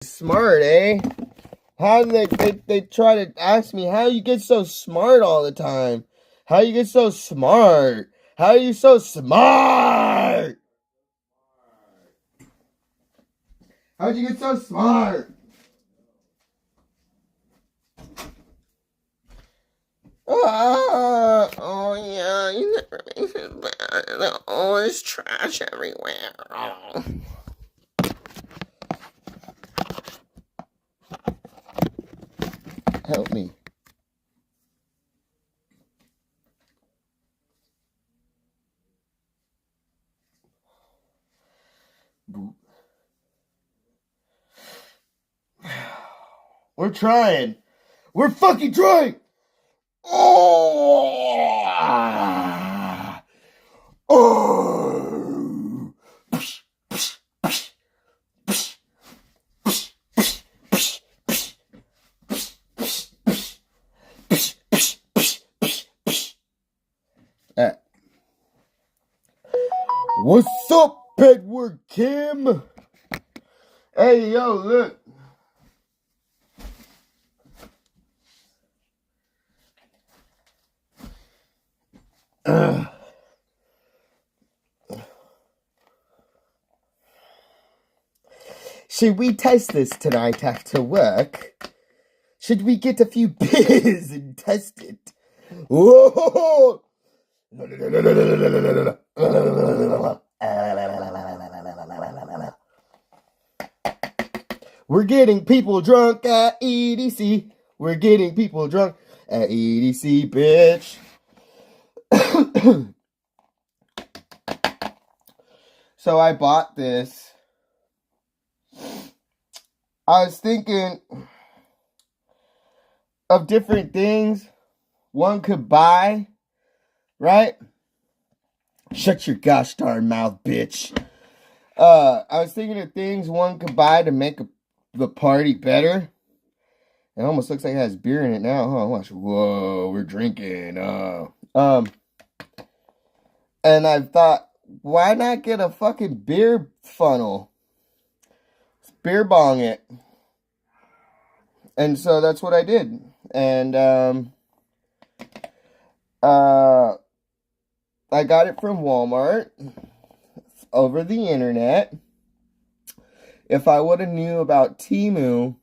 Smart, eh? How do they try to ask me how you get so smart all the time? How you get so smart? How are you so smart? How'd you get so smart? Oh yeah, you never make it bad. Oh, there's trash everywhere. Oh. Help me. We're trying. We're fucking trying. Oh. Oh. What's up, Edward Kim? Hey, yo, look. Should we test this tonight after work? Should we get a few beers and test it? Whoa! We're getting people drunk at EDC. We're getting people drunk at EDC, bitch. So I bought this. I was thinking of different things one could buy, right? Shut your gosh darn mouth, bitch. I was thinking of things one could buy to make the party better. It almost looks like it has beer in it now, huh? Watch. Whoa, we're drinking. And I thought, why not get a fucking beer funnel? Beer bong it. And so that's what I did. And I got it from Walmart over the internet. If I would have knew about Temu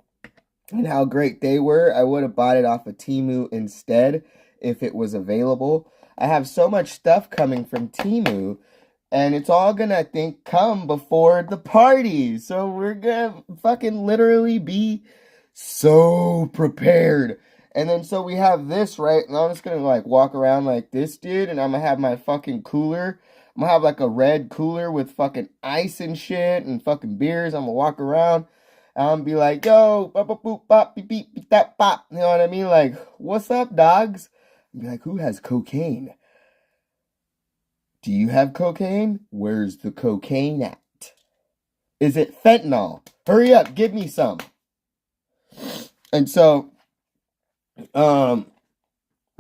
and how great they were, I would have bought it off of Temu instead if it was available. I have so much stuff coming from Temu, and it's all gonna, I think, come before the party. So we're gonna fucking literally be so prepared. And then so we have this, right? And I'm just gonna like walk around like this, dude, and I'm gonna have my fucking cooler. I'm gonna have like a red cooler with fucking ice and shit and fucking beers. I'm gonna walk around. I'm be like, yo, bop, bop, boop, bop, beep, beep, beep, that, bop. You know what I mean? Like, what's up, dogs? I'd be like, who has cocaine? Do you have cocaine? Where's the cocaine at? Is it fentanyl? Hurry up, give me some. And so, we're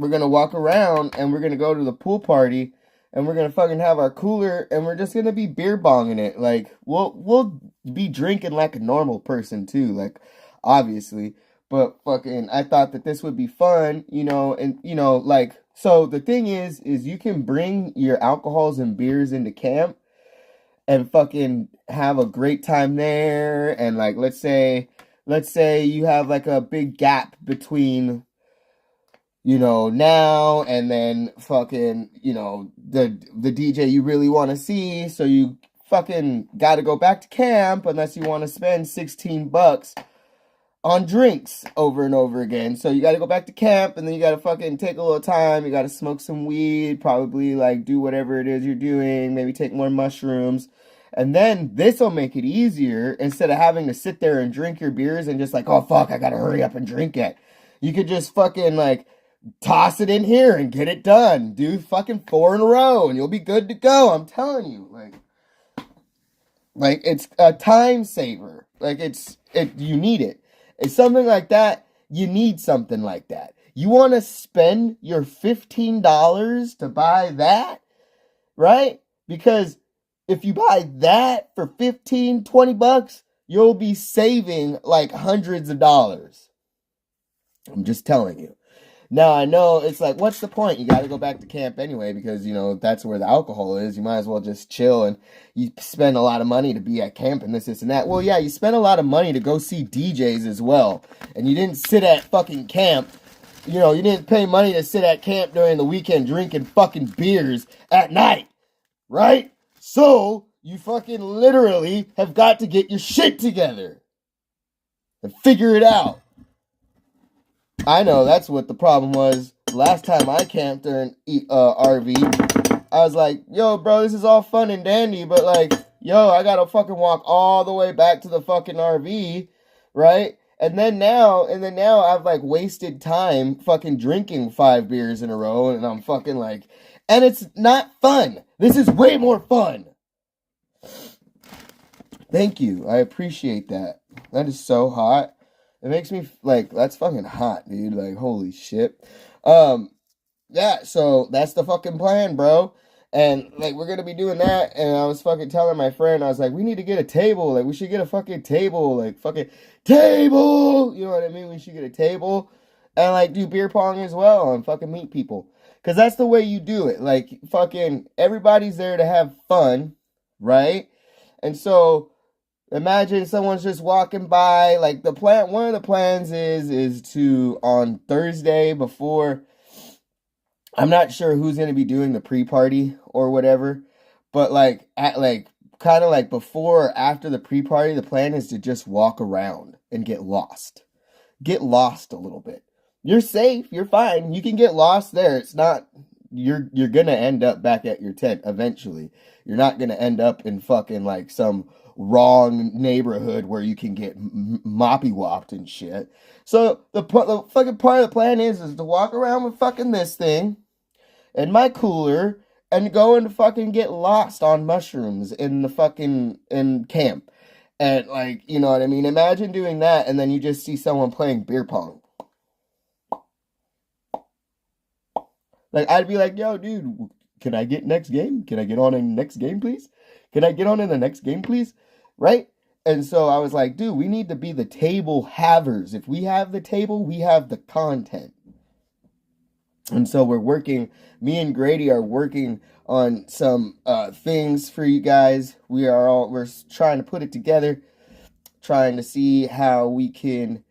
gonna walk around and we're gonna go to the pool party and we're gonna fucking have our cooler and we're just gonna be beer bonging it. Like, we'll be drinking like a normal person too, like, obviously. But fucking, I thought that this would be fun, you know, and, you know, like, so the thing is you can bring your alcohols and beers into camp and fucking have a great time there. And like, let's say you have like a big gap between, you know, now and then fucking, you know, the DJ you really want to see. So you fucking got to go back to camp unless you want to spend $16 on drinks over and over again. So you got to go back to camp and then you got to fucking take a little time. You got to smoke some weed, probably like do whatever it is you're doing, maybe take more mushrooms. And then this will make it easier instead of having to sit there and drink your beers and just like, oh fuck, I got to hurry up and drink it. You could just fucking like toss it in here and get it done. Do fucking 4 in a row and you'll be good to go. I'm telling you, like it's a time saver. Like you need it. It's something like that. You need something like that. You want to spend your $15 to buy that, right? Because if you buy that for $15, $20, you'll be saving like hundreds of dollars. I'm just telling you. Now, I know it's like, what's the point? You got to go back to camp anyway because, you know, that's where the alcohol is. You might as well just chill, and you spend a lot of money to be at camp and this, and that. Well, yeah, you spent a lot of money to go see DJs as well. And you didn't sit at fucking camp. You know, you didn't pay money to sit at camp during the weekend drinking fucking beers at night. Right? So, you fucking literally have got to get your shit together and figure it out. I know that's what the problem was. Last time I camped during RV, I was like, yo, bro, this is all fun and dandy, but like, yo, I gotta fucking walk all the way back to the fucking RV, right? And then now I've like wasted time fucking drinking 5 beers in a row, and I'm fucking like, and it's not fun. This is way more fun. Thank you. I appreciate that. That is so hot. It makes me like, that's fucking hot, dude. Like, holy shit. Yeah, so that's the fucking plan, bro. And like, we're gonna be doing that. And I was fucking telling my friend, I was like, we need to get a table. Like, we should get a fucking table. Like, fucking table. You know what I mean? We should get a table and like do beer pong as well and fucking meet people. Cause that's the way you do it. Like, fucking everybody's there to have fun, right? And so imagine someone's just walking by. Like, the plan, one of the plans is to, on Thursday before, I'm not sure who's going to be doing the pre-party or whatever, but like at like kind of like before or after the pre-party, the plan is to just walk around and get lost. Get lost a little bit. You're safe, you're fine. You can get lost there. It's not, you're going to end up back at your tent eventually. You're not going to end up in fucking like some wrong neighborhood where you can get moppy whopped and shit. So the fucking part of the plan is to walk around with fucking this thing and my cooler and go and fucking get lost on mushrooms in the fucking in camp. And like, you know what I mean? Imagine doing that and then you just see someone playing beer pong. Like, I'd be like, yo, dude, can I get next game? Can I get on in the next game, please? Can I get on in the next game, please? Right? And so I was like, dude, we need to be the table havers. If we have the table, we have the content. And so we're working, me and Grady are working on some things for you guys. We're trying to put it together, trying to see how we can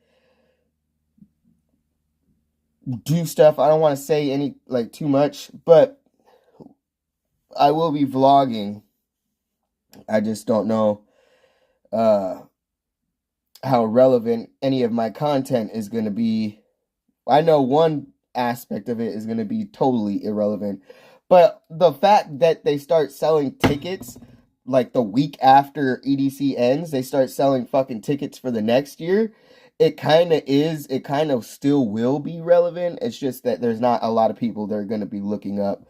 do stuff. I don't want to say any like too much, but I will be vlogging. I just don't know how relevant any of my content is going to be. I know one aspect of it is going to be totally irrelevant, but the fact that they start selling tickets like the week after EDC ends, they start selling fucking tickets for the next year. It kind of still will be relevant. It's just that there's not a lot of people that are going to be looking up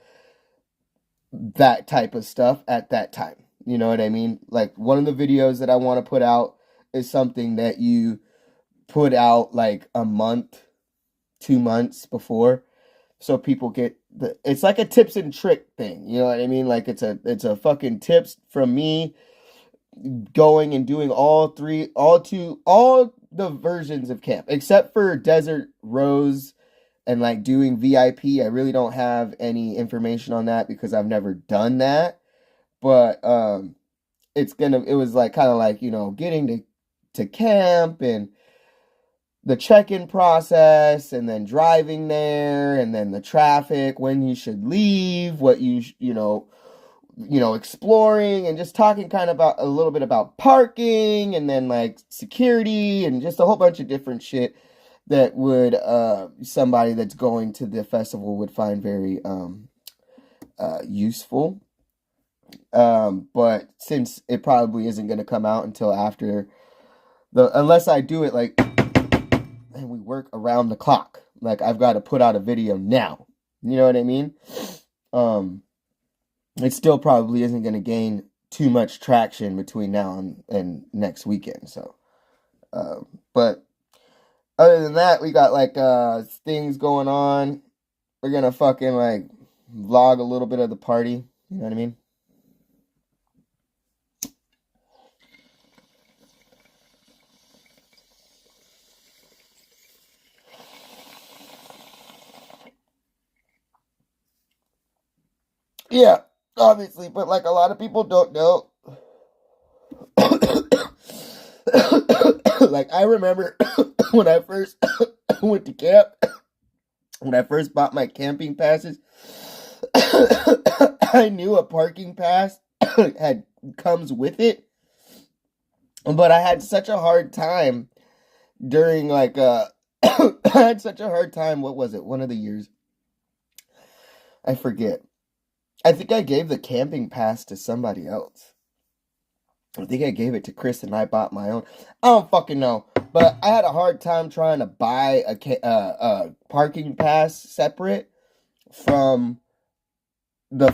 that type of stuff at that time. You know what I mean? Like, one of the videos that I want to put out is something that you put out like a month, 2 months before, so people get it's like a tips and trick thing. You know what I mean? Like, it's a fucking tips from me going and doing all the versions of camp except for Desert Rose and like doing VIP. I really don't have any information on that because I've never done that. But it was like kind of like, you know, getting to camp and the check-in process and then driving there and then the traffic, when you should leave, what you know, exploring and just talking kind of about a little bit about parking and then like security and just a whole bunch of different shit that would somebody that's going to the festival would find very useful. But since it probably isn't going to come out until after unless I do it like, and we work around the clock, like I've got to put out a video now. You know what I mean? It still probably isn't going to gain too much traction between now and next weekend. So, but other than that, we got like things going on. We're gonna fucking like vlog a little bit of the party. You know what I mean? Yeah, obviously, but like a lot of people don't know. Like I remember when I first went to camp, when I first bought my camping passes, I knew a parking pass had comes with it, but I had such a hard time during like I had such a hard time. What was it? One of the years, I forget. I think I gave the camping pass to somebody else. I think I gave it to Chris and I bought my own. I don't fucking know. But I had a hard time trying to buy a parking pass separate from the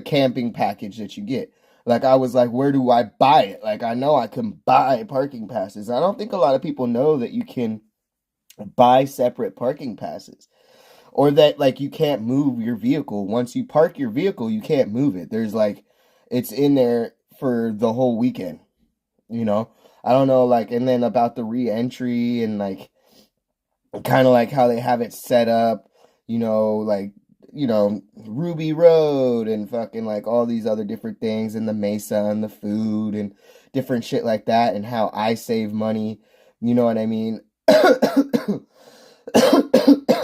camping package that you get. Like I was like, where do I buy it? Like I know I can buy parking passes. I don't think a lot of people know that you can buy separate parking passes. Or that like you can't move your vehicle. Once you park your vehicle, you can't move it. There's like it's in there for the whole weekend, you know? I don't know, like, and then about the re-entry and like kind of like how they have it set up, like, Ruby Road and fucking like all these other different things and the Mesa and the food and different shit like that and how I save money, you know what I mean?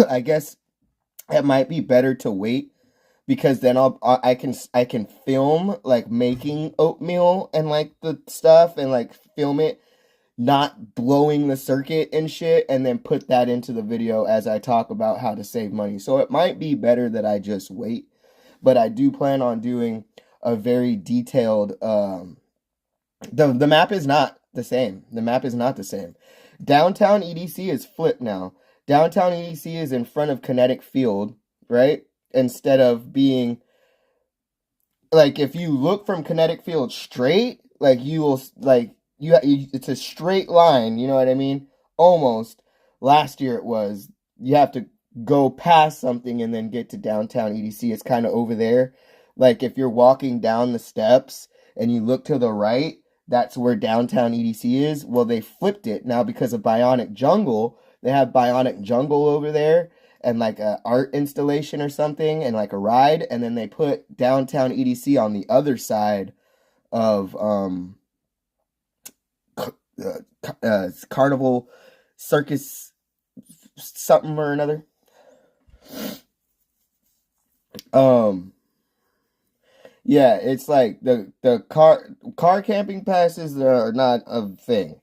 I guess it might be better to wait because then I can film like making oatmeal and like the stuff and like film it not blowing the circuit and shit and then put that into the video as I talk about how to save money. So it might be better that I just wait, but I do plan on doing a very detailed the map is not the same. The map is not the same. Downtown EDC is flipped now. Downtown EDC is in front of Kinetic Field, right? Instead of being like if you look from Kinetic Field straight, like you will like it's a straight line, you know what I mean? Almost. Last year it was you have to go past something and then get to downtown EDC. It's kind of over there. Like if you're walking down the steps and you look to the right, that's where downtown EDC is. Well, they flipped it now because of Bionic Jungle. They have Bionic Jungle over there and like a art installation or something and like a ride, and then they put downtown EDC on the other side of Carnival Circus something or another. Yeah, it's like the car camping passes are not a thing.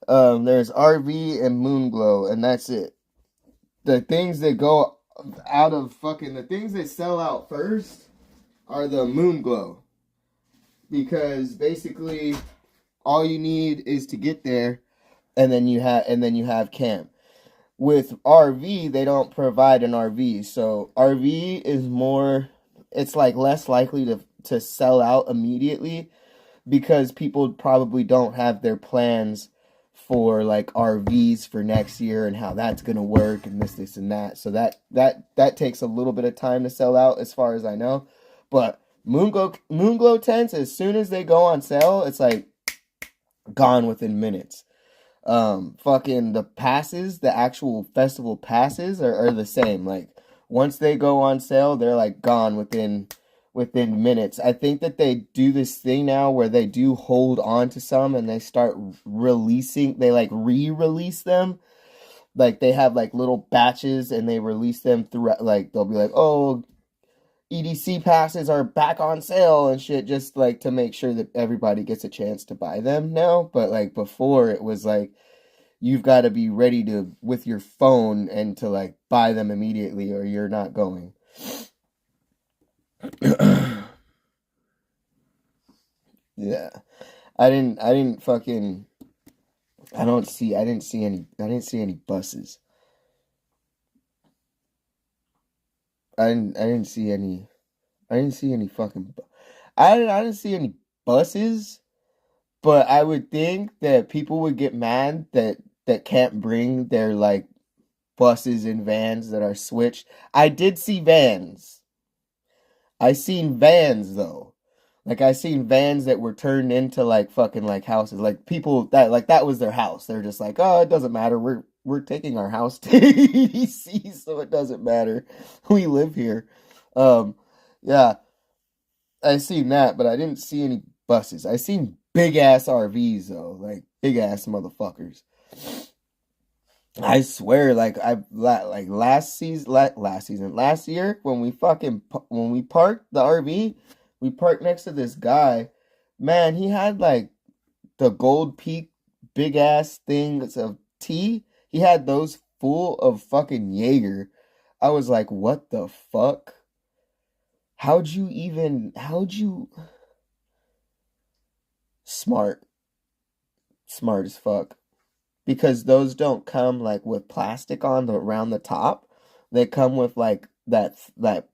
There's RV and Moonglow, and that's it. The things that go out of fucking the things that sell out first are the Moonglow, because basically all you need is to get there, and then you have camp. With RV, they don't provide an RV, so RV is more. It's like less likely to sell out immediately because people probably don't have their plans for like RVs for next year and how that's gonna work and this and that. So that takes a little bit of time to sell out, as far as I know. But Moonglow tents, as soon as they go on sale, it's like gone within minutes. Fucking the passes, the actual festival passes are the same. Like once they go on sale, they're like gone within minutes. I think that they do this thing now where they do hold on to some and they start releasing, they like re-release them. Like they have like little batches and they release them through, like they'll be like, oh, EDC passes are back on sale and shit, just like to make sure that everybody gets a chance to buy them now. But like before, it was like you've got to be ready to with your phone and to like buy them immediately or you're not going. Yeah. I didn't fucking I didn't see any buses. I didn't see any fucking I didn't see any buses, but I would think that people would get mad that can't bring their like buses and vans that are switched. I did see vans. I seen vans though. Like I seen vans that were turned into like fucking like houses. Like people that was their house. They're just like, "Oh, it doesn't matter. We're taking our house to EDC, so it doesn't matter. We live here." Um Yeah, I seen that, but I didn't see any buses. I seen big ass RVs though, like big ass motherfuckers. I swear, like like last year when when we parked the RV, we parked next to this guy. Man, he had like the Gold Peak big ass things of tea. He had those full of fucking Jaeger. I was like, what the fuck? How'd you smart, smart as fuck. Because those don't come like with plastic on the around the top. They come with like that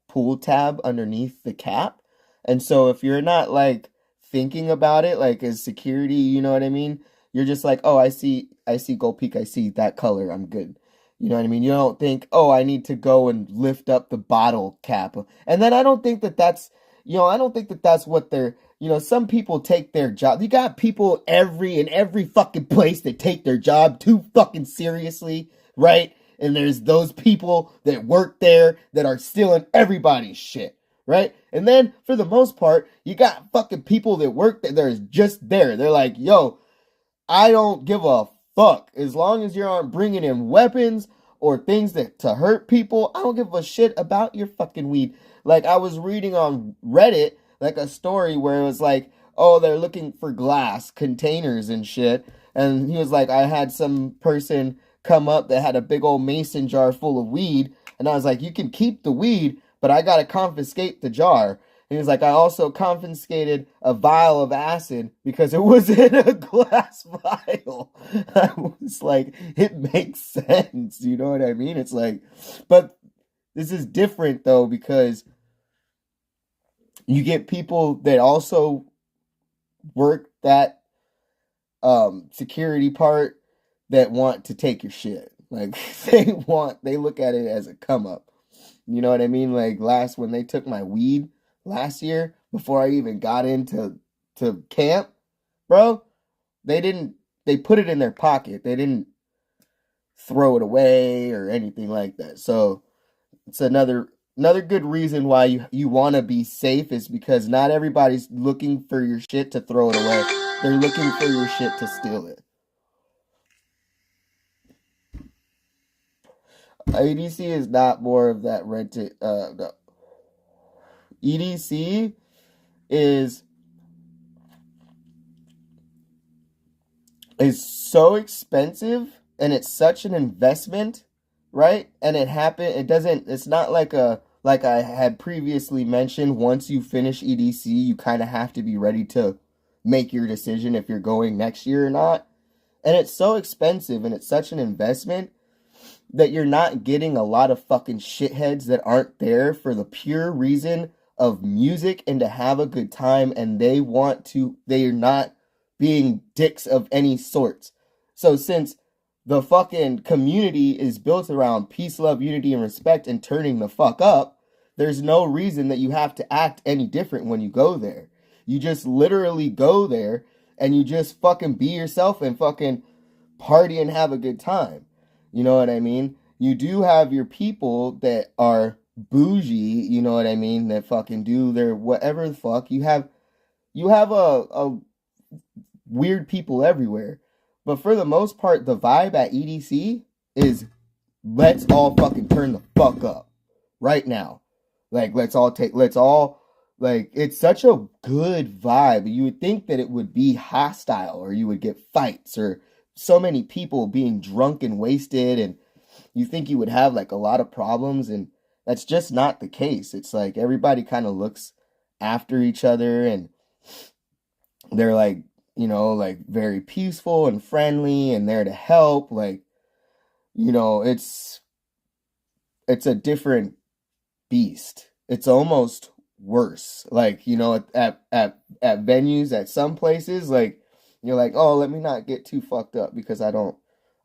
pull tab underneath the cap. And so if you're not like thinking about it like as security, you know what I mean? You're just like, "Oh, I see Gold Peak. I see that color. I'm good." You know what I mean? You don't think, "Oh, I need to go and lift up the bottle cap." And then I don't think that that's, I don't think that that's what they're, some people take their job. You got people in every fucking place that take their job too fucking seriously, right? And there's those people that work there that are stealing everybody's shit, right? And then for the most part, you got fucking people that work there. They're just there. They're like, yo, I don't give a fuck. As long as you aren't bringing in weapons or things that to hurt people, I don't give a shit about your fucking weed. Like I was reading on Reddit like a story where it was like, oh, they're looking for glass containers and shit. And he was like, I had some person come up that had a big old mason jar full of weed. And I was like, you can keep the weed, but I gotta confiscate the jar. He was like, I also confiscated a vial of acid because it was in a glass vial. I was like, it makes sense. You know what I mean? It's like, but this is different though because you get people that also work that security part that want to take your shit. Like they look at it as a come up. You know what I mean? Like when they took my weed last year before I even got into camp, bro, they put it in their pocket. They didn't throw it away or anything like that. So it's another good reason why you want to be safe is because not everybody's looking for your shit to throw it away. They're looking for your shit to steal it. EDC is not more of that rented. No. EDC is so expensive and it's such an investment, right? And it's not like I had previously mentioned, once you finish EDC, you kind of have to be ready to make your decision if you're going next year or not. And it's so expensive and it's such an investment that you're not getting a lot of fucking shitheads that aren't there for the pure reason of music and to have a good time, and they're not being dicks of any sorts. So since the fucking community is built around peace, love, unity, and respect and turning the fuck up, there's no reason that you have to act any different when you go there. You just literally go there and you just fucking be yourself and fucking party and have a good time. You know what I mean? You do have your people that are bougie, you know what I mean, that fucking do their whatever the fuck. You have a weird people everywhere. But for the most part, the vibe at EDC is let's all fucking turn the fuck up right now. Like let's all like it's such a good vibe. You would think that it would be hostile or you would get fights or so many people being drunk and wasted, and you think you would have like a lot of problems, and that's just not the case. It's like everybody kind of looks after each other and they're like, like very peaceful and friendly and there to help. Like, it's a different beast. It's almost worse. Like, at venues, at some places, like you're like, oh, let me not get too fucked up because I don't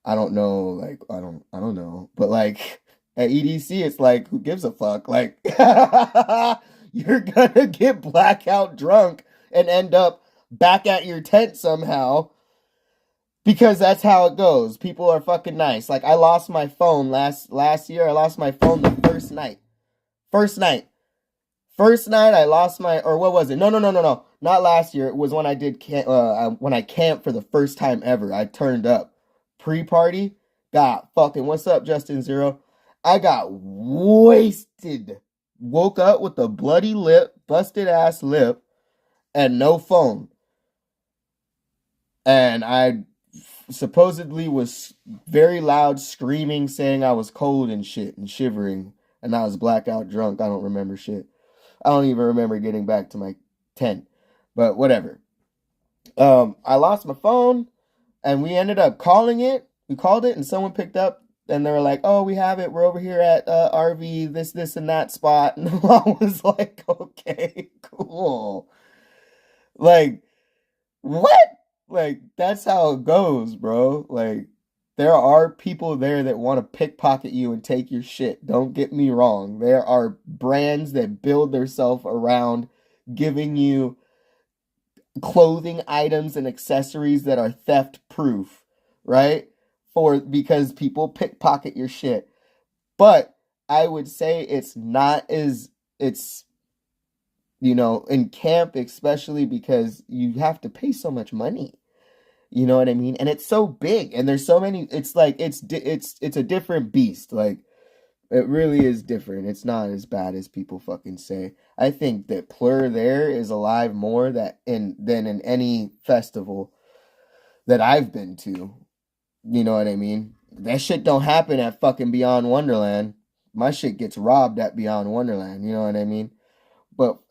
know, like I don't know. But like at EDC, it's like, who gives a fuck? Like you're gonna get blackout drunk and end up back at your tent somehow because that's how it goes. People are fucking nice. Like I lost my phone last year. I lost my phone the first night. First night I lost my, or what was it? No. Not last year. It was when I did when I camped for the first time ever. I turned up pre-party. Got fucking, what's up, Justin Zero? I got wasted. Woke up with a bloody lip, busted ass lip, and no phone. And I supposedly was very loud screaming, saying I was cold and shit and shivering. And I was blackout drunk. I don't remember shit. I don't even remember getting back to my tent, but whatever. I lost my phone, and we ended up calling it. We called it, and someone picked up, and they were like, "Oh, we have it. We're over here at RV this and that spot." And I was like, "Okay, cool." Like, what? Like, that's how it goes, bro. Like, there are people there that want to pickpocket you and take your shit. Don't get me wrong. There are brands that build themselves around giving you clothing items and accessories that are theft proof, right? For because people pickpocket your shit. But I would say it's not as it's in camp, especially because you have to pay so much money. You know what I mean? And it's so big, and there's so many. It's like it's a different beast. Like it really is different. It's not as bad as people fucking say. I think that Plur there is alive more than in any festival that I've been to. You know what I mean? That shit don't happen at fucking Beyond Wonderland. My shit gets robbed at Beyond Wonderland. You know what I mean?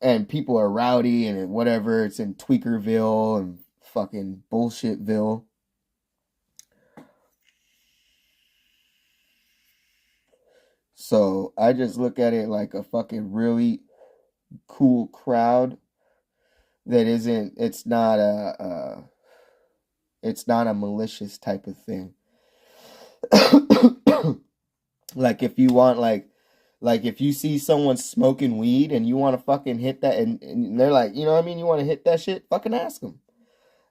And people are rowdy and whatever. It's in Tweakerville and fucking Bullshitville. So I just look at it like a fucking really cool crowd that isn't. It's not a malicious type of thing. Like if you want like if you see someone smoking weed and you want to fucking hit that and they're like, you know what I mean, you want to hit that shit, fucking ask them.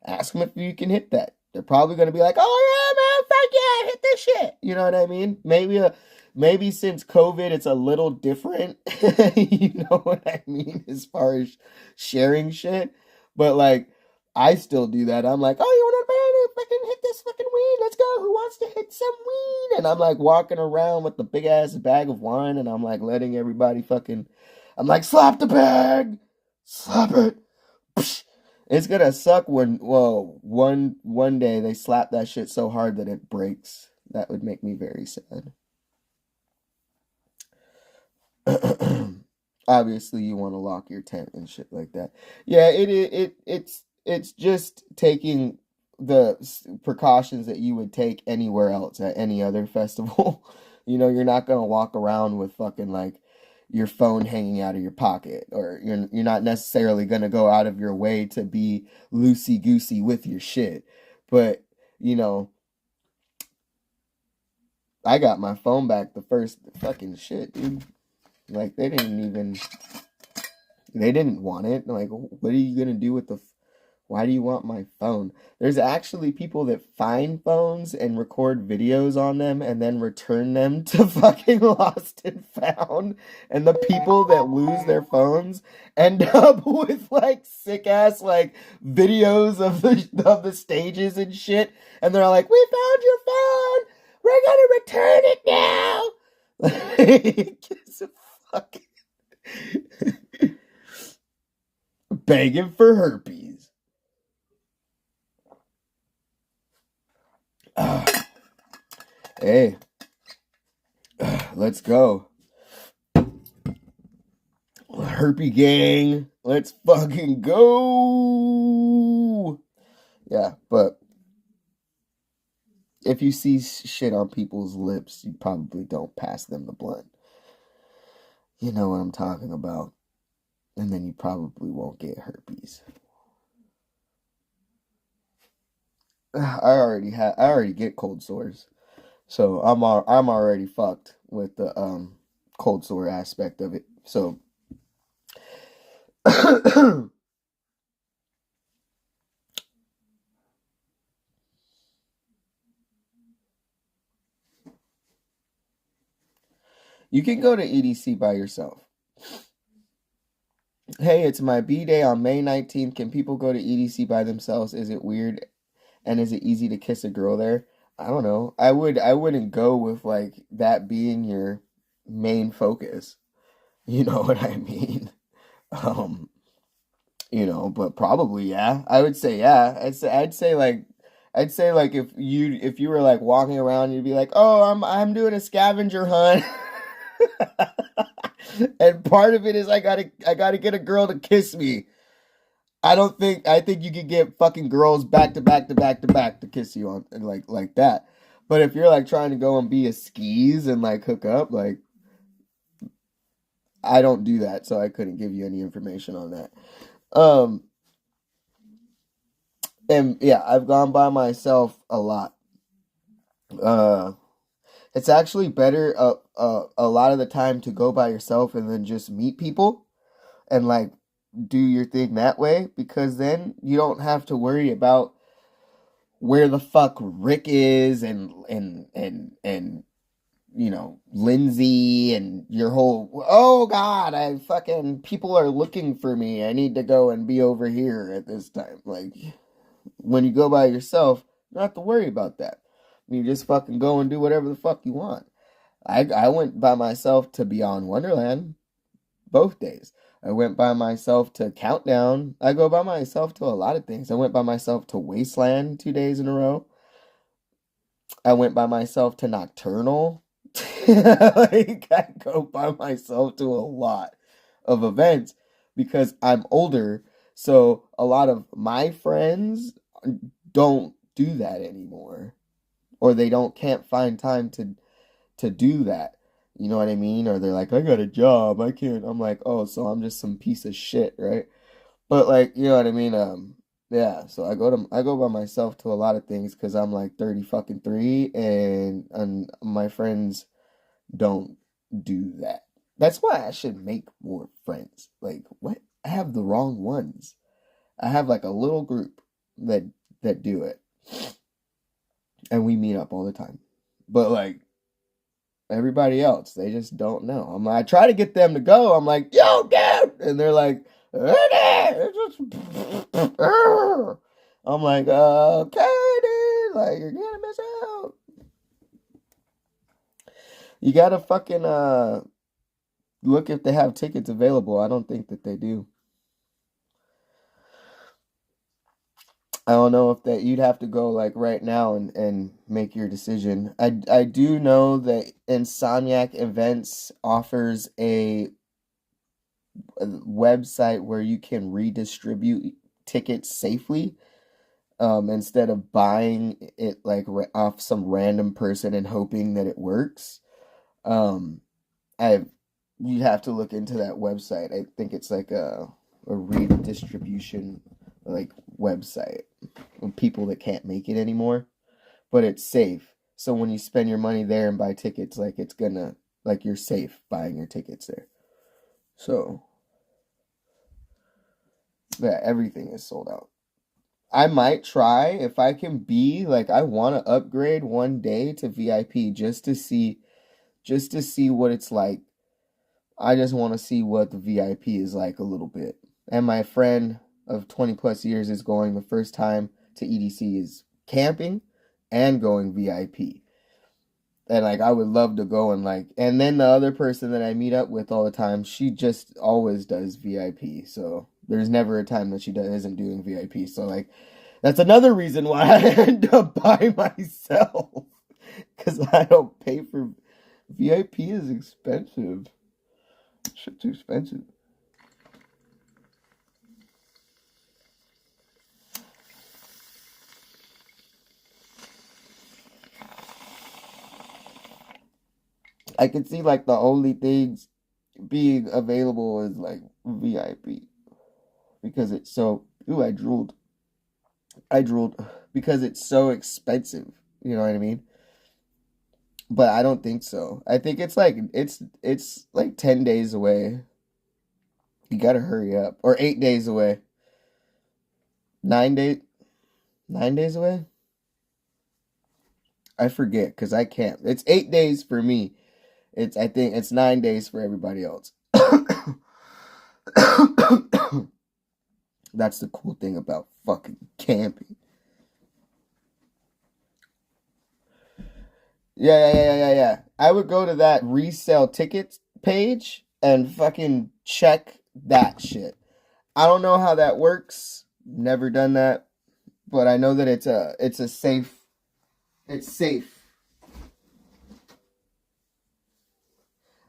Ask them if you can hit that. They're probably gonna be like, "Oh yeah, man, fuck yeah, hit this shit." You know what I mean? Maybe since COVID, it's a little different. You know what I mean, as far as sharing shit. But like, I still do that. I'm like, "Oh, you want to fucking hit this fucking weed? Let's go. Who wants to hit some weed?" And I'm like walking around with the big ass bag of wine, and I'm like letting everybody fucking. I'm like, "Slap the bag, slap it." Psh. It's gonna suck when, well, one day they slap that shit so hard that it breaks. That would make me very sad. Obviously, you want to lock your tent and shit like that. Yeah, it's just taking the precautions that you would take anywhere else at any other festival. You're not gonna walk around with fucking like your phone hanging out of your pocket, or you're not necessarily gonna go out of your way to be loosey goosey with your shit. But you know, I got my phone back the first fucking shit, dude. Like they didn't want it. Like, what are you gonna do with why do you want my phone? There's actually people that find phones and record videos on them and then return them to fucking Lost and Found. And the people that lose their phones end up with like sick ass like videos of the stages and shit. And they're like, "We found your phone. We're gonna return it now." Gives a fuck. Begging for herpes. Hey, let's go. Herpy gang, let's fucking go. Yeah, but if you see shit on people's lips, you probably don't pass them the blunt. You know what I'm talking about. And then you probably won't get herpes. I already get cold sores. So I'm already fucked with the cold sore aspect of it. So you can go to EDC by yourself. Hey, it's my B day on May 19th. Can people go to EDC by themselves? Is it weird? And is it easy to kiss a girl there? I don't know. I wouldn't go with like that being your main focus. You know what I mean? Um, but probably yeah. I would say yeah. I'd say like if you were like walking around, you'd be like, "Oh, I'm doing a scavenger hunt." And part of it is I gotta get a girl to kiss me. I think you could get fucking girls back to back to back to back to kiss you on and like that. But if you're like trying to go and be a skis and like hook up, like I don't do that, so I couldn't give you any information on that. Um and yeah, I've gone by myself a lot. Uh it's actually better a lot of the time to go by yourself and then just meet people and like do your thing that way because then you don't have to worry about where the fuck Rick is and Lindsay and your whole oh god I fucking people are looking for me. I need to go and be over here at this time. Like when you go by yourself, you don't have to worry about that. You just fucking go and do whatever the fuck you want. I went by myself to Beyond Wonderland both days. I went by myself to Countdown. I go by myself to a lot of things. I went by myself to Wasteland 2 days in a row. I went by myself to Nocturnal. Like I go by myself to a lot of events because I'm older. So a lot of my friends don't do that anymore, or they don't can't find time to do that. You know what I mean? Or they're like, I got a job, I can't. I'm like, oh, so I'm just some piece of shit, right? But like, you know what I mean? Yeah. So I go by myself to a lot of things because I'm like 30 fucking three, and my friends don't do that. That's why I should make more friends. Like, what? I have the wrong ones. I have like a little group that do it, and we meet up all the time. But like everybody else, they just don't know. I try to get them to go. I'm like, yo, dude, and they're like, I'm like, okay, dude, like you're gonna miss out. You gotta fucking look if they have tickets available. I don't think that they do. I don't know if that you'd have to go like right now and make your decision. I do know that Insomniac Events offers a website where you can redistribute tickets safely, instead of buying it like off some random person and hoping that it works. Um, I you'd have to look into that website. I think it's like a redistribution like website of people that can't make it anymore, but it's safe. So when you spend your money there and buy tickets, like it's gonna like you're safe buying your tickets there. So yeah, everything is sold out. I might try if I can be like I want to upgrade one day to VIP just to see what it's like. I just want to see what the VIP is like a little bit. And my friend of 20 plus years is going the first time to EDC is camping and going VIP. And like I would love to go and then the other person that I meet up with all the time, she just always does VIP. So there's never a time that isn't doing VIP. So like that's another reason why I end up by myself because I don't pay for VIP is expensive. Shit's expensive. I can see like the only things being available is like VIP because it's so. Ooh, I drooled. I drooled because it's so expensive. You know what I mean? But I don't think so. I think it's like 10 days away. You gotta hurry up. Or 8 days away. 9 days. 9 days away. I forget because I can't. It's 8 days for me. I think it's 9 days for everybody else. That's the cool thing about fucking camping. Yeah. I would go to that resale tickets page and fucking check that shit. I don't know how that works. Never done that, but I know that it's a safe. It's safe.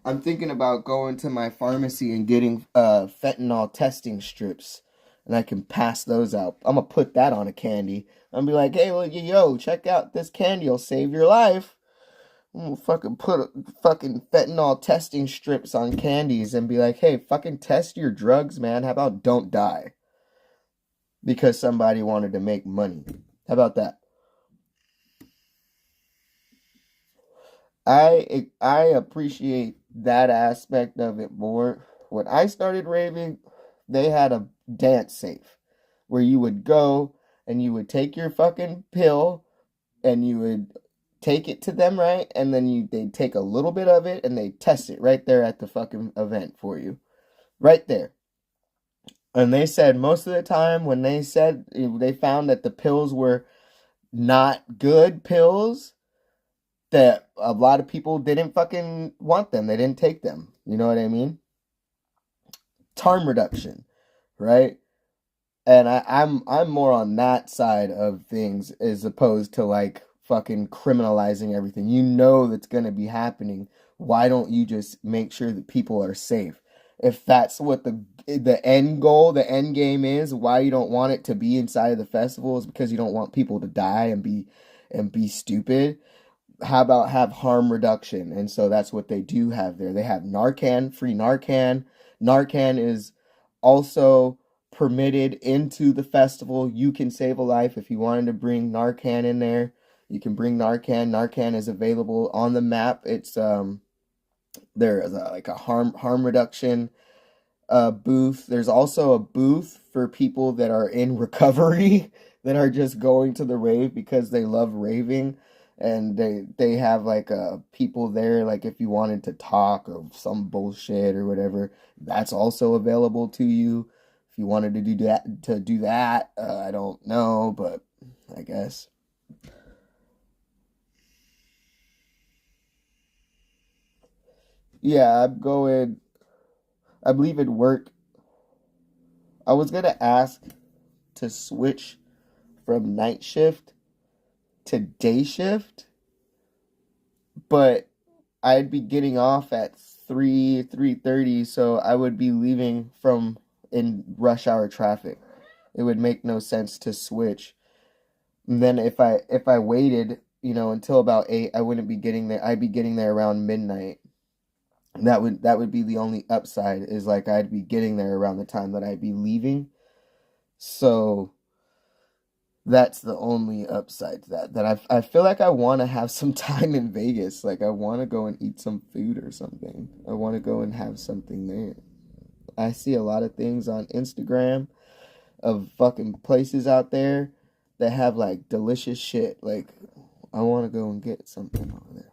I'm thinking about going to my pharmacy and getting fentanyl testing strips, and I can pass those out. I'm gonna put that on a candy. I'm be like, hey, look, yo, check out this candy. It'll save your life. I'm gonna fucking put fucking fentanyl testing strips on candies and be like, hey, fucking test your drugs, man. How about don't die because somebody wanted to make money? How about that? I appreciate that aspect of it more. When I started raving, they had a dance safe where you would go and you would take your fucking pill and you would take it to them, right? And then they'd take a little bit of it and they'd test it right there at the fucking event for you. Right there. And they said most of the time when they said they found that the pills were not good pills, that a lot of people didn't fucking want them. They didn't take them. You know what I mean? Harm reduction, right? And I'm more on that side of things as opposed to like fucking criminalizing everything. You know that's gonna be happening. Why don't you just make sure that people are safe? If that's what the end goal, the end game is, why you don't want it to be inside of the festival is because you don't want people to die and be stupid. How about have harm reduction? And so that's what they do have there. They have Narcan, free Narcan. Narcan is also permitted into the festival. You can save a life if you wanted to bring Narcan in there. You can bring Narcan. Narcan is available on the map. It's there is like a harm reduction booth. There's also a booth for people that are in recovery that are just going to the rave because they love raving, and they have like people there, like if you wanted to talk or some bullshit or whatever, that's also available to you if you wanted to do that. I don't know, but I guess. Yeah, I'm going. I believe it'd work. I was gonna ask to switch from night shift to day shift, but I'd be getting off at 3:30, so I would be leaving from in rush hour traffic. It would make no sense to switch. And then if I waited, until about 8, I wouldn't be getting there. I'd be getting there around midnight. That would be the only upside, is like I'd be getting there around the time that I'd be leaving. So that's the only upside to that I feel like I want to have some time in Vegas. Like I want to go and eat some food or something. I want to go and have something there. I see a lot of things on Instagram of fucking places out there that have like delicious shit. Like I want to go and get something over there.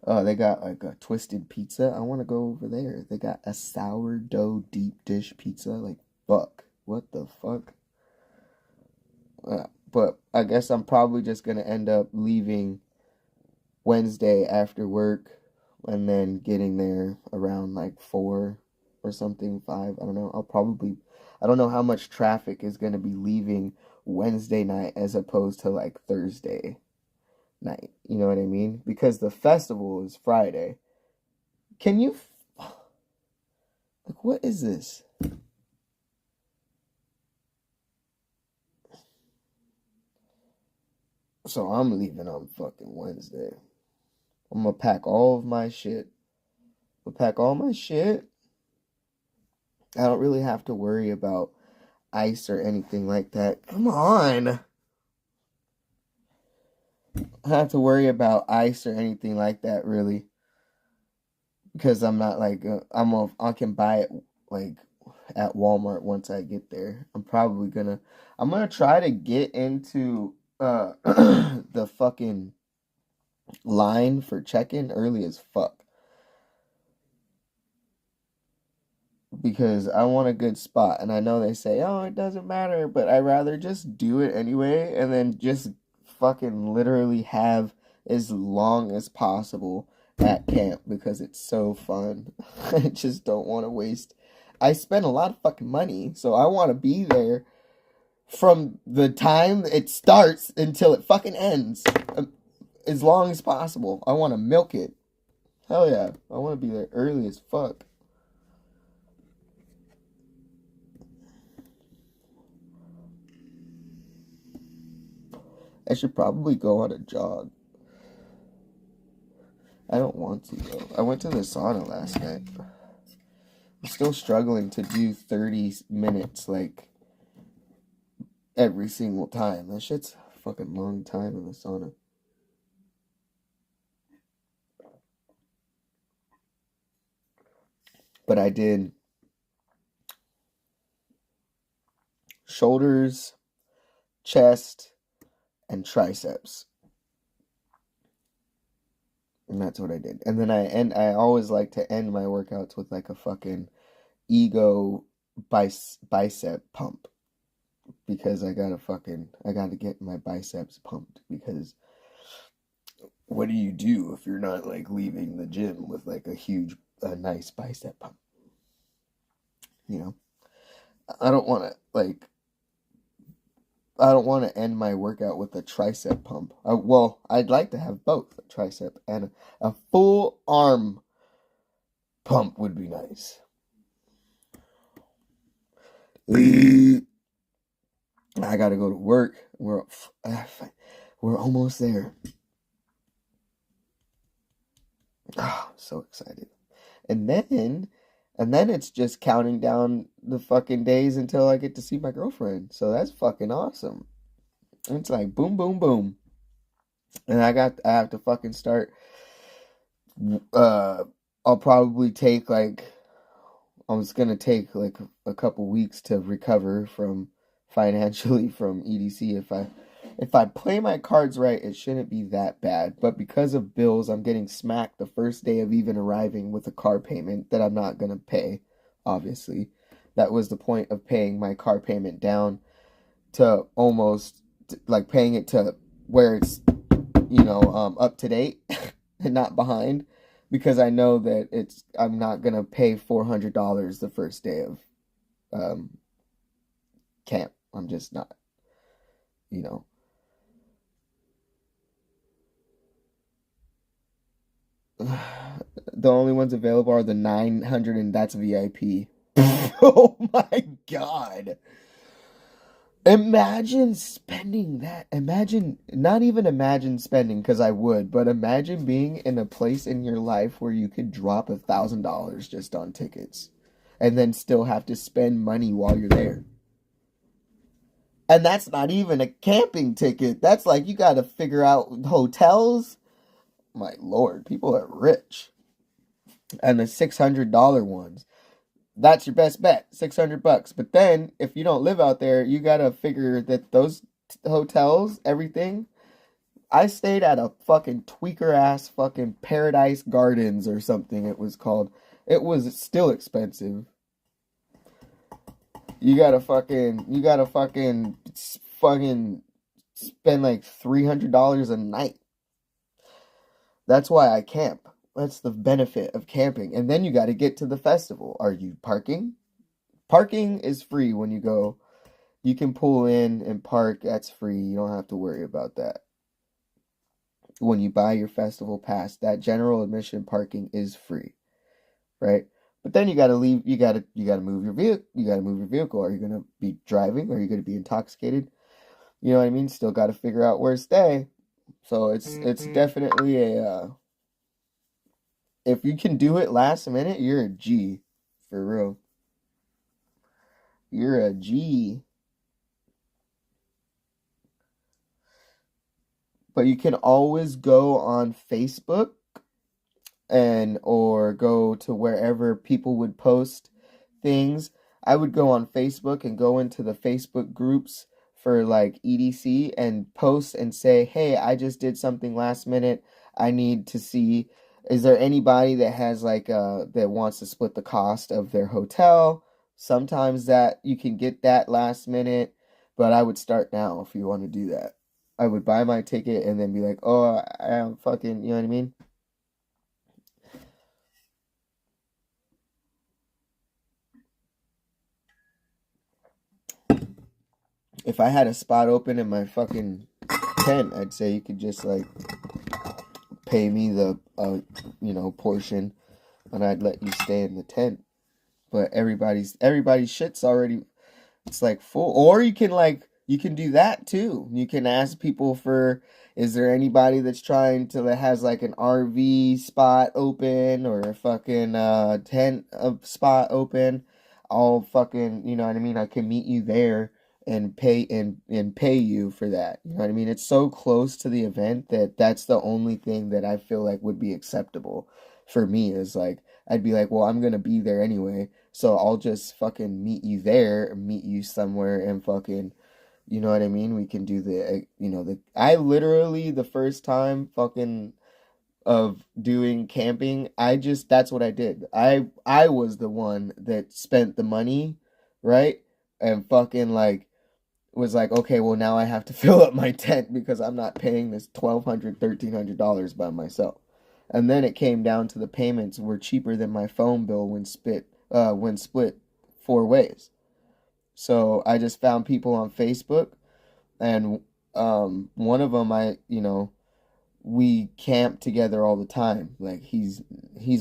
Oh, they got like a twisted pizza. I want to go over there. They got a sourdough deep dish pizza. Like, fuck. What the fuck? But I guess I'm probably just gonna end up leaving Wednesday after work and then getting there around like 4 or something, 5. I don't know. I don't know how much traffic is gonna be leaving Wednesday night as opposed to like Thursday night. You know what I mean? Because the festival is Friday. Can you, like, what is this? So I'm leaving on fucking Wednesday. I'm gonna pack all of my shit. I'll pack all my shit. I don't really have to worry about ice or anything like that. Come on. I don't have to worry about ice or anything like that, really, because I'm not like I can buy it like at Walmart once I get there. I'm gonna try to get into the fucking line for check-in early as fuck. because I want a good spot. And I know they say, oh, it doesn't matter, but I'd rather just do it anyway and then just fucking literally have as long as possible at camp because it's so fun. I just don't want to waste. I spend a lot of fucking money, so I want to be there from the time it starts until it fucking ends, as long as possible. I want to milk it. Hell yeah. I want to be there early as fuck. I should probably go on a jog. I don't want to though. I went to the sauna last night. I'm still struggling to do 30 minutes like every single time. That shit's a fucking long time in the sauna. But I did shoulders, chest, and triceps. And that's what I did. And then I always like to end my workouts with like a fucking ego bicep pump. Because I gotta get my biceps pumped. Because what do you do if you're not like leaving the gym with like a nice bicep pump? You know? I don't wanna like I don't want to end my workout with a tricep pump. Well, I'd like to have both, a tricep and a full arm pump would be nice. I gotta go to work. We're almost there. Oh, I'm so excited. And then it's just counting down the fucking days until I get to see my girlfriend. So that's fucking awesome. It's like boom, boom, boom. And I have to fucking start. I'll probably take like, I was gonna take like a couple weeks to recover from financially from EDC. If I play my cards right, it shouldn't be that bad. But because of bills, I'm getting smacked the first day of even arriving with a car payment that I'm not gonna pay, obviously. That was the point of paying my car payment down to almost like paying it to where it's, up to date and not behind, because I know that I'm not gonna pay $400 the first day of camp. I'm just not, you know. The only ones available are the 900, and that's VIP. Oh my god. Imagine spending that. Imagine, not even imagine spending, because I would, but imagine being in a place in your life where you could drop $1,000 just on tickets and then still have to spend money while you're there. And that's not even a camping ticket. That's like you got to figure out hotels. My lord, people are rich. And the $600 ones. That's your best bet, $600. But then, if you don't live out there, you gotta figure that those hotels, everything. I stayed at a fucking tweaker ass fucking Paradise Gardens or something it was called. It was still expensive. You gotta fucking spend like $300 a night. That's why I camp. That's the benefit of camping. And then you got to get to the festival. Are you parking? Parking is free when you go. You can pull in and park. That's free. You don't have to worry about that. When you buy your festival pass, that general admission parking is free, right? But then you got to leave. You got to move your vehicle. You got to move your vehicle. Are you going to be driving? Are you going to be intoxicated? You know what I mean? Still got to figure out where to stay. So it's definitely a if you can do it last minute, you're a G. For real. You're a G. But you can always go on Facebook or go to wherever people would post things. I would go on Facebook and go into the Facebook groups for like EDC and post and say, hey, I just did something last minute. I need to see Is there anybody that has like that wants to split the cost of their hotel? Sometimes that you can get that last minute, but I would start now if you want to do that. I would buy my ticket and then be like, "Oh, I'm fucking," you know what I mean? If I had a spot open in my fucking tent, I'd say you could just like pay me the portion and I'd let you stay in the tent. But everybody's shit's already, it's like full. Or you can do that too. You can ask people for, is there anybody that's trying to, that has like an RV spot open or a fucking tent spot open? I'll fucking, you know what I mean? I can meet you there and pay you for that. You know what I mean? It's so close to the event that that's the only thing that I feel like would be acceptable for me, is like I'd be like, well, I'm gonna be there anyway, so I'll just fucking meet you there, meet you somewhere, and fucking, you know what I mean? We can do I literally, the first time fucking of doing camping, that's what I did. I was the one that spent the money, right? And fucking like was like, okay, well now I have to fill up my tent because I'm not paying this $1,200, $1,300 by myself. And then it came down to the payments were cheaper than my phone bill when split four ways. So I just found people on Facebook, and one of them, we camp together all the time. Like he's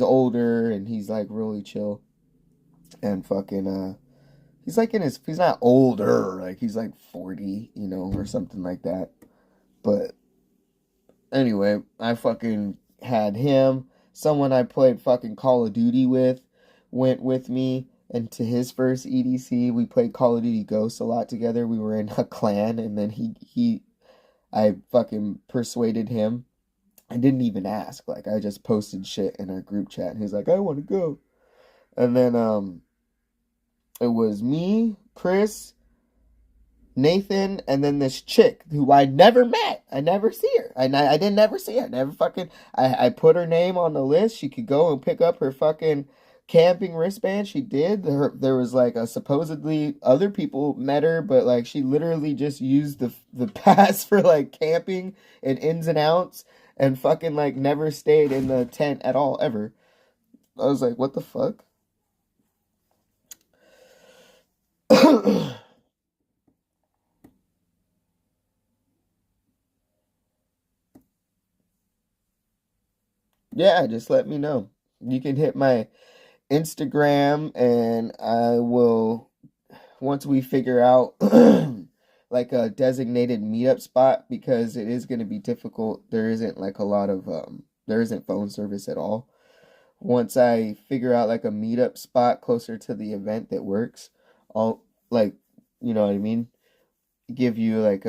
older and he's like really chill, and fucking he's like he's not older, like he's like 40, or something like that. But anyway, I fucking had him. Someone I played fucking Call of Duty with went with me, and to his first EDC, we played Call of Duty Ghosts a lot together. We were in a clan, and then I fucking persuaded him. I didn't even ask. Like, I just posted shit in our group chat, and he's like, I want to go. And then it was me, Chris, Nathan, and then this chick who I never met. I never see her. I didn't never see her. I never fucking. I put her name on the list. She could go and pick up her fucking camping wristband. She did. There was like a supposedly other people met her, but like she literally just used the pass for like camping and ins and outs, and fucking like never stayed in the tent at all ever. I was like, what the fuck? Yeah, just let me know. You can hit my Instagram, and I will, once we figure out like a designated meetup spot, because it is going to be difficult. There isn't like a lot of there isn't phone service at all. Once I figure out like a meetup spot closer to the event that works, I'll, like, you know what I mean, give you like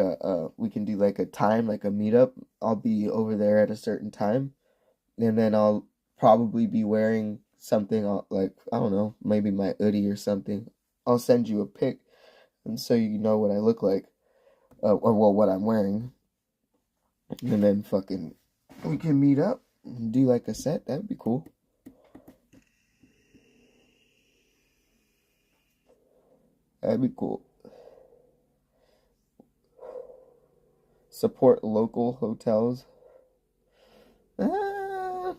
we can do like a time, like a meetup. I'll be over there at a certain time, and then I'll probably be wearing something like, I don't know, maybe my hoodie or something. I'll send you a pic, and so you know what I look like, or well, what I'm wearing, and then fucking we can meet up and do like a set. That'd be cool. That'd be cool. Support local hotels. Uh,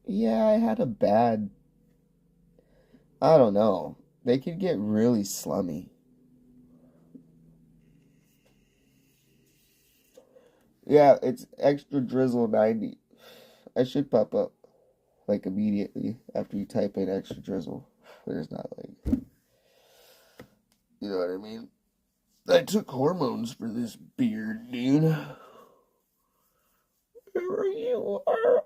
yeah, I had a bad. I don't know. They could get really slummy. Yeah, it's extra drizzle 90. I should pop up like immediately after you type in extra drizzle. There's not like, you know what I mean? I took hormones for this beard, dude. You are.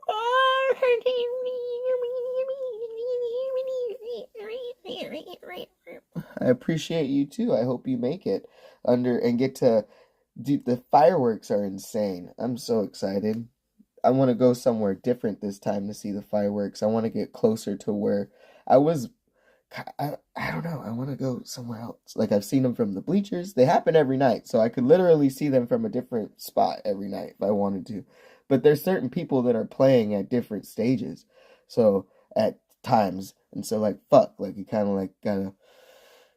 I appreciate you too. I hope you make it under and get to. Dude, the fireworks are insane. I'm so excited. I want to go somewhere different this time to see the fireworks. I want to get closer to where I was I don't know. I want to go somewhere else. Like I've seen them from the bleachers. They happen every night, so I could literally see them from a different spot every night if I wanted to. But there's certain people that are playing at different stages, so at times, and so like fuck, like you kind of like gotta.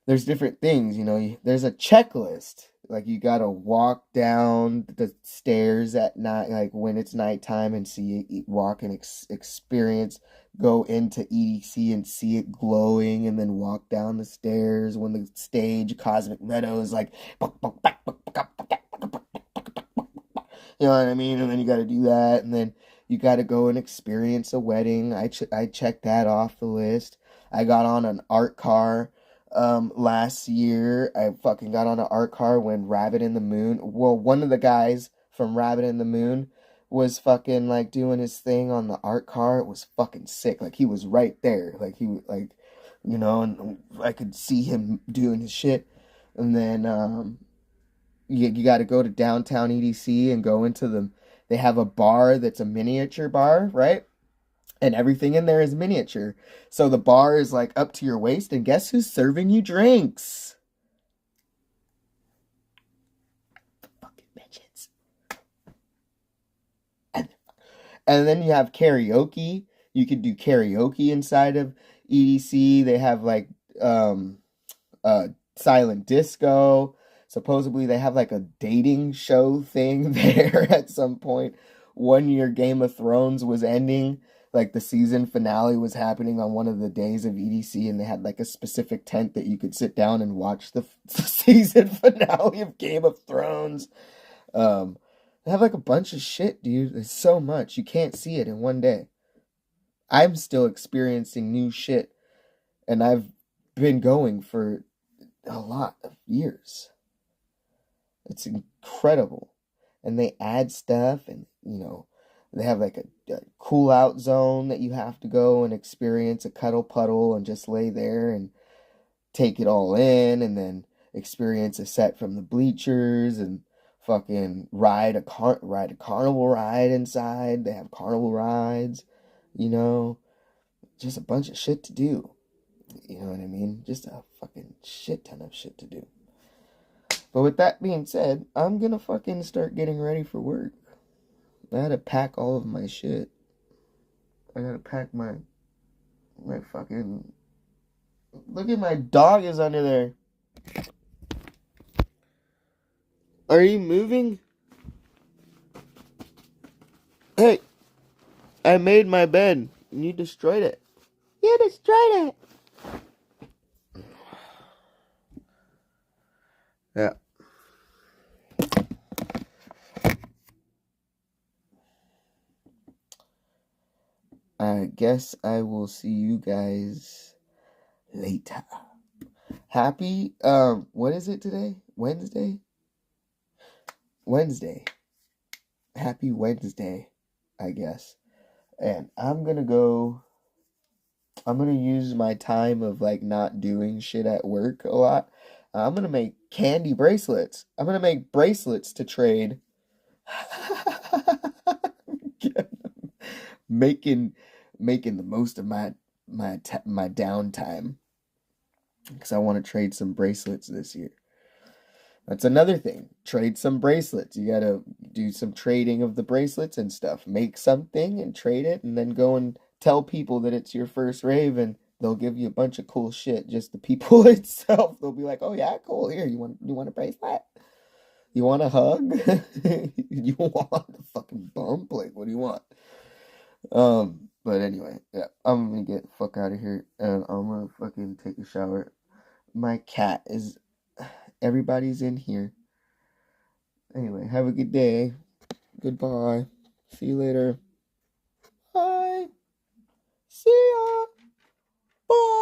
There's different things, you know. There's a checklist. Like you gotta walk down the stairs at night, like when it's nighttime, and see it, walk and experience go into EDC and see it glowing, and then walk down the stairs when the stage Cosmic Meadow is like, you know what I mean? And then you got to do that, and then you got to go and experience a wedding. I checked that off the list. I got on an art car last year. I fucking got on an art car when Rabbit in the Moon. Well, one of the guys from Rabbit in the Moon was fucking like doing his thing on the art car. It was fucking sick. Like he was right there. Like he like, you know, and I could see him doing his shit. And then you got to go to downtown EDC and go into the. They have a bar that's a miniature bar, right? And everything in there is miniature. So the bar is like up to your waist, and guess who's serving you drinks? Fucking bitches. And then you have karaoke. You can do karaoke inside of EDC. They have like silent disco. Supposedly they have like a dating show thing there at some point. 1 year Game of Thrones was ending. Like the season finale was happening on one of the days of EDC, and they had like a specific tent that you could sit down and watch the season finale of Game of Thrones. Um, they have like a bunch of shit, dude. There's so much. You can't see it in one day. I'm still experiencing new shit, and I've been going for a lot of years. It's incredible. And they add stuff, and, you know, they have like a cool out zone that you have to go and experience a cuddle puddle and just lay there and take it all in, and then experience a set from the bleachers and fucking ride a carnival ride inside. They have carnival rides, you know, just a bunch of shit to do. You know what I mean? Just a fucking shit ton of shit to do. But with that being said, I'm gonna fucking start getting ready for work. I had to pack all of my shit. I gotta pack my fucking. Look at my dog is under there. Are you moving? Hey, I made my bed and you destroyed it. You destroyed it. Yeah. I guess I will see you guys later. Happy, what is it today? Wednesday? Wednesday. Happy Wednesday, I guess. And I'm gonna use my time of like not doing shit at work a lot. I'm gonna make candy bracelets. I'm gonna make bracelets to trade. making making the most of my downtime, because I want to trade some bracelets this year. That's another thing. Trade some bracelets. You gotta do some trading of the bracelets and stuff. Make something and trade it, and then go and tell people that it's your first rave, and they'll give you a bunch of cool shit. Just the people itself. They'll be like, "Oh yeah, cool. Here, you want a bracelet? You want a hug? You want a fucking bump? Like, what do you want?" But anyway, yeah, I'm gonna get the fuck out of here, and I'm gonna fucking take a shower. My cat is. Everybody's in here. Anyway, have a good day. Goodbye. See you later. Bye. See ya. Bye.